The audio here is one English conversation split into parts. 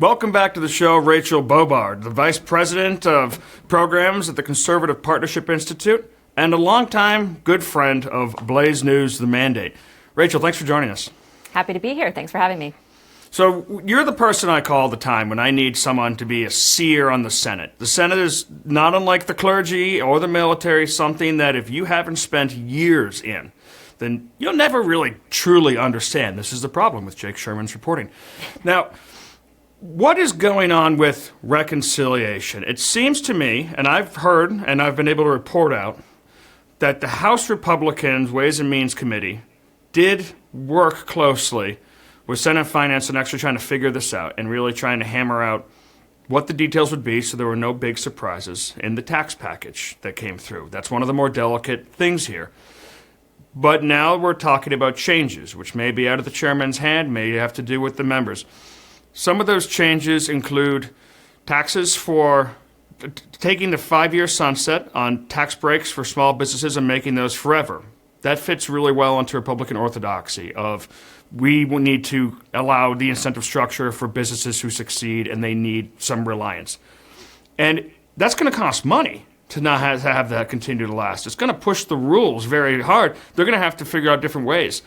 Welcome back to the show, Rachel Bovard, the Vice President of Programs at the Conservative Partnership Institute and a longtime good friend of Blaze News, The Mandate. Rachel, thanks for joining us. Happy to be here. Thanks for having me. So you're the person I call all the time when I need someone to be a seer on the Senate. The Senate is not unlike the clergy or the military, something that if you haven't spent years in, then you'll never really truly understand. This is the problem with Jake Sherman's reporting. Now, what is going on with reconciliation? It seems to me, and I've heard and I've been able to report out, that the House Republicans Ways and Means Committee did work closely with Senate Finance and actually trying to figure this out and really trying to hammer out what the details would be so there were no big surprises in the tax package that came through. That's one of the more delicate things here. But now we're talking about changes, which may be out of the chairman's hand, may have to do with the members. Some of those changes include taxes for taking the 5-year sunset on tax breaks for small businesses and making those forever. That fits really well into Republican orthodoxy of we will need to allow the incentive structure for businesses who succeed and they need some reliance. And that's going to cost money to not have that continue to last. It's going to push the rules very hard. They're going to have to figure out different ways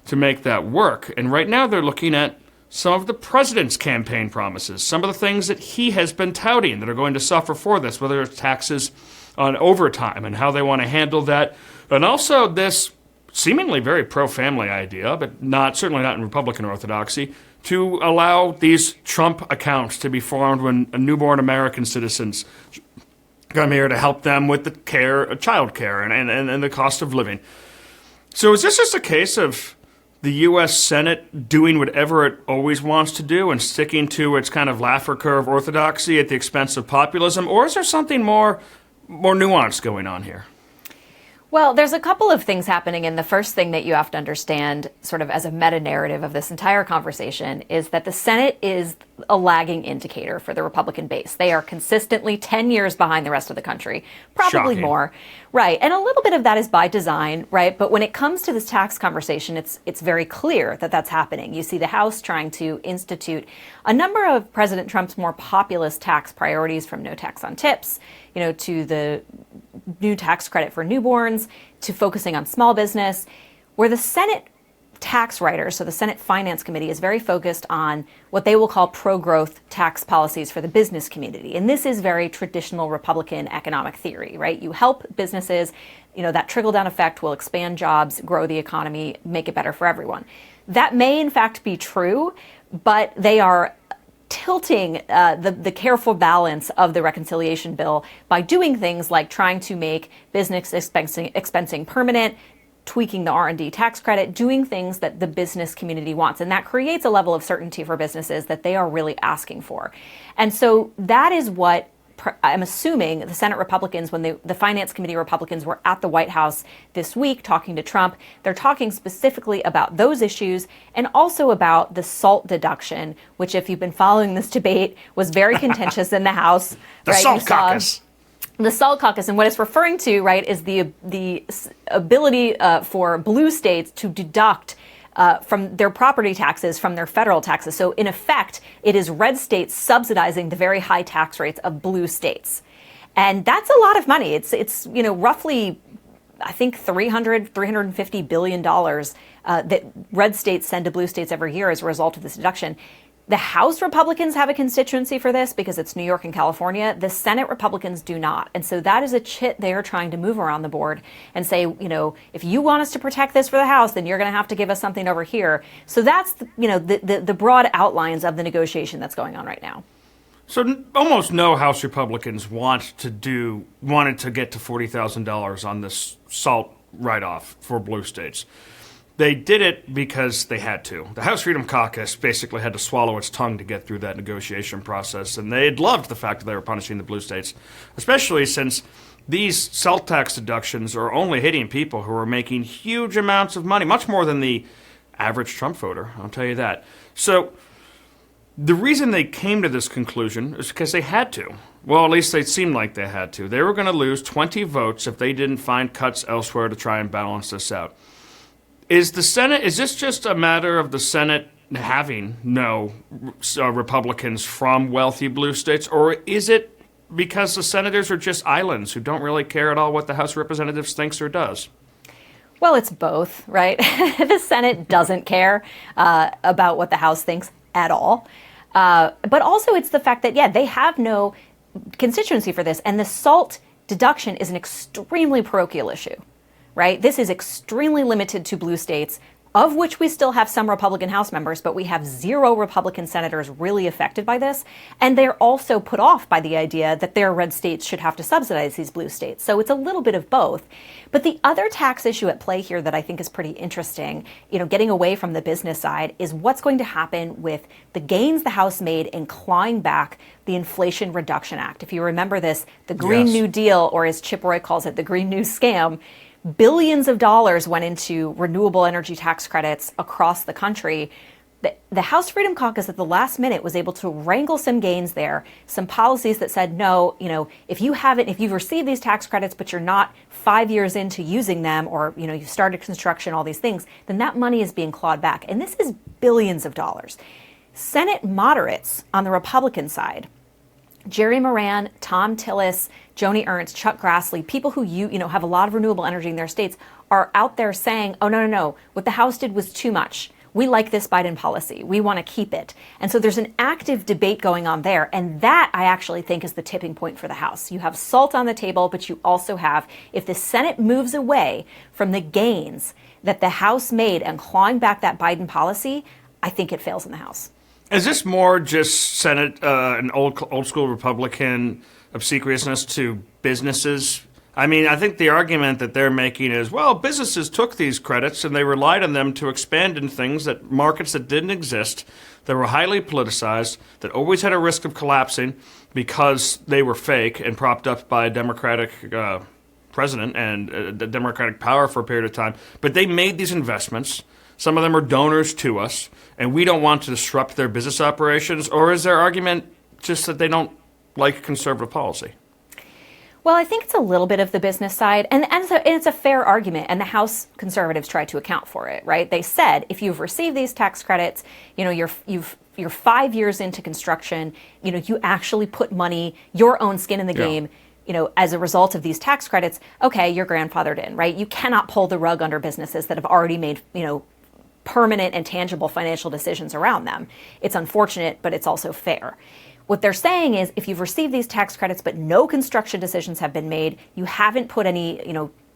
to make that work. And right now they're looking at some of the president's campaign promises, some of the things that he has been touting that are going to suffer for this, whether it's taxes on overtime and how they want to handle that, and also this seemingly very pro-family idea, but certainly not in Republican orthodoxy, to allow these Trump accounts to be formed when newborn American citizens come here to help them with the child care and the cost of living. So is this just a case of the U.S. Senate doing whatever it always wants to do and sticking to its kind of Laffer curve orthodoxy at the expense of populism, or is there something more nuanced going on here? Well, there's a couple of things happening, and the first thing that you have to understand, sort of as a meta-narrative of this entire conversation, is that the Senate is a lagging indicator for the Republican base. They are consistently 10 years behind the rest of the country, probably Shocking. more. Right, and a little bit of that is by design, right? But when it comes to this tax conversation, it's very clear that that's happening. You see the House trying to institute a number of President Trump's more populist tax priorities, from no tax on tips, to the new tax credit for newborns, to focusing on small business, where the Senate tax writers, so the Senate Finance Committee, is very focused on what they will call pro-growth tax policies for the business community. And this is very traditional Republican economic theory, right? You help businesses, that trickle-down effect will expand jobs, grow the economy, make it better for everyone. That may in fact be true, but they are tilting the careful balance of the reconciliation bill by doing things like trying to make business expensing permanent, tweaking the R&D tax credit, doing things that the business community wants. And that creates a level of certainty for businesses that they are really asking for. And so that is what I'm assuming the Senate Republicans, when the Finance Committee Republicans were at the White House this week talking to Trump, they're talking specifically about those issues and also about the SALT deduction, which, if you've been following this debate, was very contentious in the House. The SALT caucus. The SALT caucus, and what it's referring to, right, is the ability for blue states to deduct from their property taxes from their federal taxes. So in effect, it is red states subsidizing the very high tax rates of blue states. And that's a lot of money. It's roughly, I think, $350 billion that red states send to blue states every year as a result of this deduction. The House Republicans have a constituency for this because it's New York and California. The Senate Republicans do not. And so that is a chit they are trying to move around the board and say, if you want us to protect this for the House, then you're going to have to give us something over here. So that's, the broad outlines of the negotiation that's going on right now. So almost no House Republicans wanted to get to $40,000 on this SALT write-off for blue states. They did it because they had to. The House Freedom Caucus basically had to swallow its tongue to get through that negotiation process, and they had loved the fact that they were punishing the blue states, especially since these SALT tax deductions are only hitting people who are making huge amounts of money, much more than the average Trump voter, I'll tell you that. So the reason they came to this conclusion is because they had to. Well, at least they seemed like they had to. They were going to lose 20 votes if they didn't find cuts elsewhere to try and balance this out. Is this just a matter of the Senate having no Republicans from wealthy blue states, or is it because the senators are just islands who don't really care at all what the House of Representatives thinks or does? Well, it's both, right? The Senate doesn't care about what the House thinks at all. But also it's the fact that, yeah, they have no constituency for this. And the SALT deduction is an extremely parochial issue, right? This is extremely limited to blue states, of which we still have some Republican House members, but we have 0 Republican senators really affected by this. And they're also put off by the idea that their red states should have to subsidize these blue states. So it's a little bit of both. But the other tax issue at play here that I think is pretty interesting, getting away from the business side, is what's going to happen with the gains the House made in clawing back the Inflation Reduction Act. If you remember this, the Green New Deal, or as Chip Roy calls it, the Green New Scam, billions of dollars went into renewable energy tax credits across the country. The House Freedom Caucus at the last minute was able to wrangle some gains there, some policies that said, no, if you've received these tax credits, but you're not 5 years into using them, or, you've started construction, all these things, then that money is being clawed back. And this is billions of dollars. Senate moderates on the Republican side, Jerry Moran, Tom Tillis, Joni Ernst, Chuck Grassley, people who have a lot of renewable energy in their states, are out there saying, oh, no, what the House did was too much. We like this Biden policy. We want to keep it. And so there's an active debate going on there. And that, I actually think, is the tipping point for the House. You have SALT on the table, but you also have, if the Senate moves away from the gains that the House made and clawing back that Biden policy, I think it fails in the House. Is this more just Senate, an old school Republican obsequiousness to businesses? I mean, I think the argument that they're making is, well, businesses took these credits and they relied on them to expand in markets that didn't exist, that were highly politicized, that always had a risk of collapsing because they were fake and propped up by a Democratic president and the Democratic power for a period of time. But they made these investments. Some of them are donors to us, and we don't want to disrupt their business operations? Or is their argument just that they don't like conservative policy? Well, I think it's a little bit of the business side, and it's a fair argument, and the House conservatives tried to account for it, right? They said, if you've received these tax credits, you're 5 years into construction, you actually put money, your own skin in the game, as a result of these tax credits, okay, you're grandfathered in, right? You cannot pull the rug under businesses that have already made, permanent and tangible financial decisions around them. It's unfortunate, but it's also fair. What they're saying is, if you've received these tax credits, but no construction decisions have been made, you haven't put any,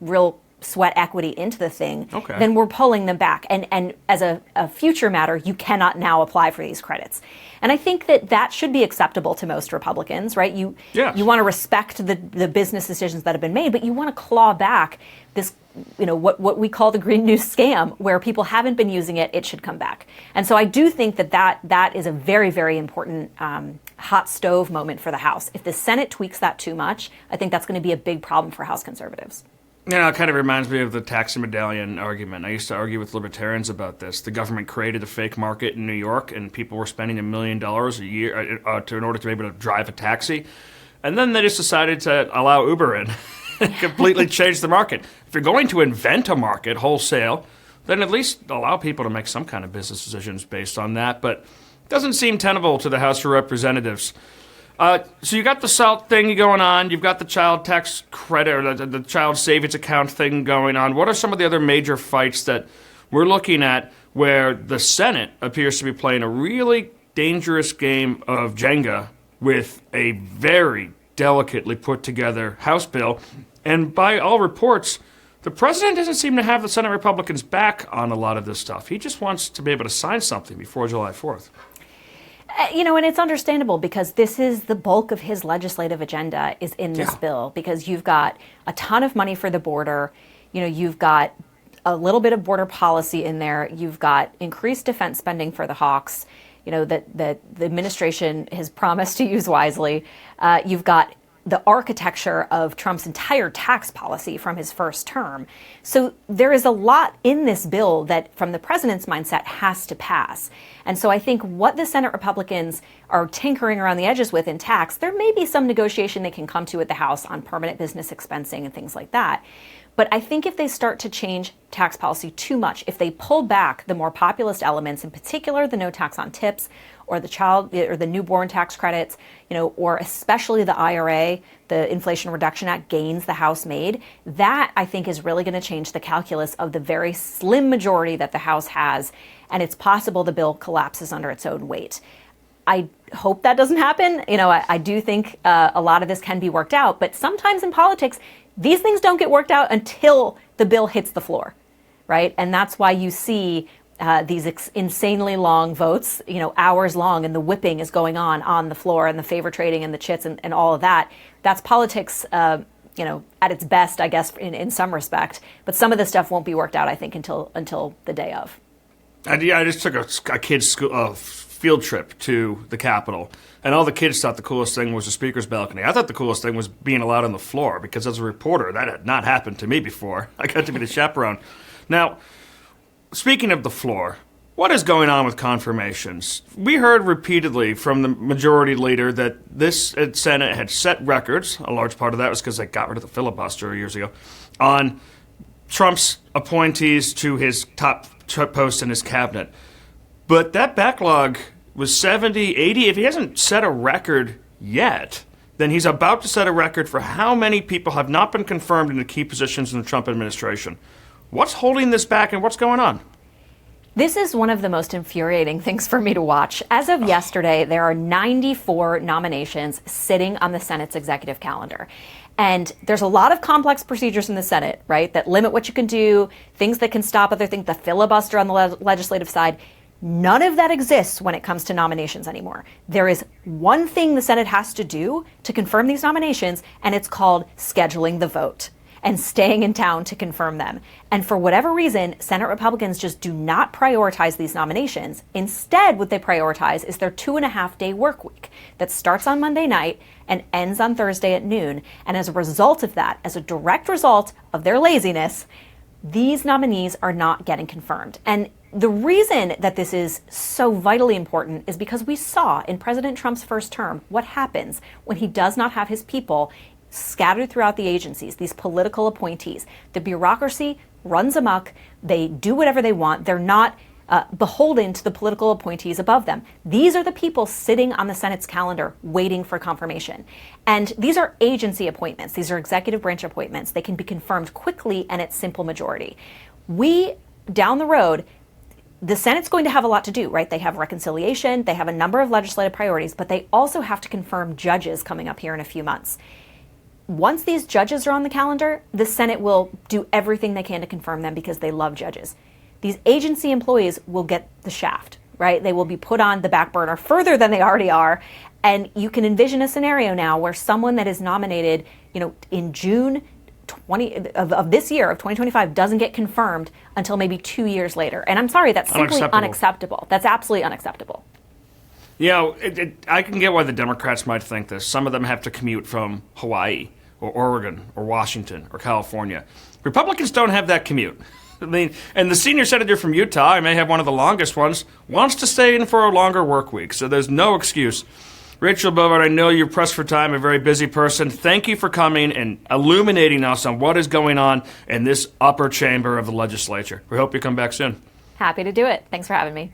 real sweat equity into the thing, then we're pulling them back. And as a future matter, you cannot now apply for these credits. And I think that should be acceptable to most Republicans, right? You want to respect the business decisions that have been made, but you want to claw back this, what we call the Green New Scam, where people haven't been using it, it should come back. And so I do think that is a very, very important hot stove moment for the House. If the Senate tweaks that too much, I think that's going to be a big problem for House conservatives. It kind of reminds me of the taxi medallion argument. I used to argue with libertarians about this. The government created a fake market in New York, and people were spending $1 million a year in order to be able to drive a taxi. And then they just decided to allow Uber in and completely change the market. If you're going to invent a market wholesale, then at least allow people to make some kind of business decisions based on that. But it doesn't seem tenable to the House of Representatives. So you got the SALT thing going on. You've got the child tax credit, or the child savings account thing going on. What are some of the other major fights that we're looking at where the Senate appears to be playing a really dangerous game of Jenga with a very delicately put together House bill? And by all reports, the president doesn't seem to have the Senate Republicans back on a lot of this stuff. He just wants to be able to sign something before July 4th. And it's understandable, because this is the bulk of his legislative agenda is in this bill, because you've got a ton of money for the border. You've got a little bit of border policy in there. You've got increased defense spending for the Hawks, that the administration has promised to use wisely. You've got the architecture of Trump's entire tax policy from his first term. So there is a lot in this bill that, from the president's mindset, has to pass. And so I think what the Senate Republicans are tinkering around the edges with in tax, there may be some negotiation they can come to at the House on permanent business expensing and things like that. But I think if they start to change tax policy too much, if they pull back the more populist elements, in particular the no tax on tips or the newborn tax credits, or especially the IRA, the Inflation Reduction Act gains the House made, that I think is really going to change the calculus of the very slim majority that the House has, and it's possible the bill collapses under its own weight. I hope that doesn't happen. I do think a lot of this can be worked out, but sometimes in politics, these things don't get worked out until the bill hits the floor, right? And that's why you see these insanely long votes, hours long, and the whipping is going on the floor, and the favor trading and the chits and all of that. That's politics, at its best, I guess, in some respect. But some of this stuff won't be worked out, I think, until the day of. I just took a kid's field trip to the Capitol, and all the kids thought the coolest thing was the speaker's balcony. I thought the coolest thing was being allowed on the floor, because as a reporter, that had not happened to me before. I got to be the chaperone. Now, speaking of the floor, what is going on with confirmations? We heard repeatedly from the majority leader that this Senate had set records. A large part of that was because they got rid of the filibuster years ago, on Trump's appointees to his top posts in his cabinet. But that backlog was 70, 80. If he hasn't set a record yet, then he's about to set a record for how many people have not been confirmed into key positions in the Trump administration. What's holding this back, and what's going on? This is one of the most infuriating things for me to watch. As of yesterday, there are 94 nominations sitting on the Senate's executive calendar. And there's a lot of complex procedures in the Senate, right, that limit what you can do, things that can stop other things, the filibuster on the legislative side. None of that exists when it comes to nominations anymore. There is one thing the Senate has to do to confirm these nominations, and it's called scheduling the vote and staying in town to confirm them. And for whatever reason, Senate Republicans just do not prioritize these nominations. Instead, what they prioritize is their 2.5-day work week that starts on Monday night and ends on Thursday at noon. And as a result of that, as a direct result of their laziness, these nominees are not getting confirmed. And the reason that this is so vitally important is because we saw in President Trump's first term what happens when he does not have his people scattered throughout the agencies, these political appointees. The bureaucracy runs amok. They do whatever they want. They're not beholden to the political appointees above them. These are the people sitting on the Senate's calendar waiting for confirmation. And these are agency appointments. These are executive branch appointments. They can be confirmed quickly and at simple majority. Down the road, the Senate's going to have a lot to do, right? They have reconciliation, they have a number of legislative priorities, but they also have to confirm judges coming up here in a few months. Once these judges are on the calendar, the Senate will do everything they can to confirm them because they love judges. These agency employees will get the shaft, right? They will be put on the back burner further than they already are. And you can envision a scenario now where someone that is nominated, in June of this year, of 2025, doesn't get confirmed until maybe 2 years later. And I'm sorry, that's simply unacceptable. That's absolutely unacceptable. I can get why the Democrats might think this. Some of them have to commute from Hawaii or Oregon or Washington or California. Republicans don't have that commute. And the senior senator from Utah, I may have one of the longest ones, wants to stay in for a longer work week. So there's no excuse. Rachel Bovard, I know you're pressed for time, a very busy person. Thank you for coming and illuminating us on what is going on in this upper chamber of the legislature. We hope you come back soon. Happy to do it. Thanks for having me.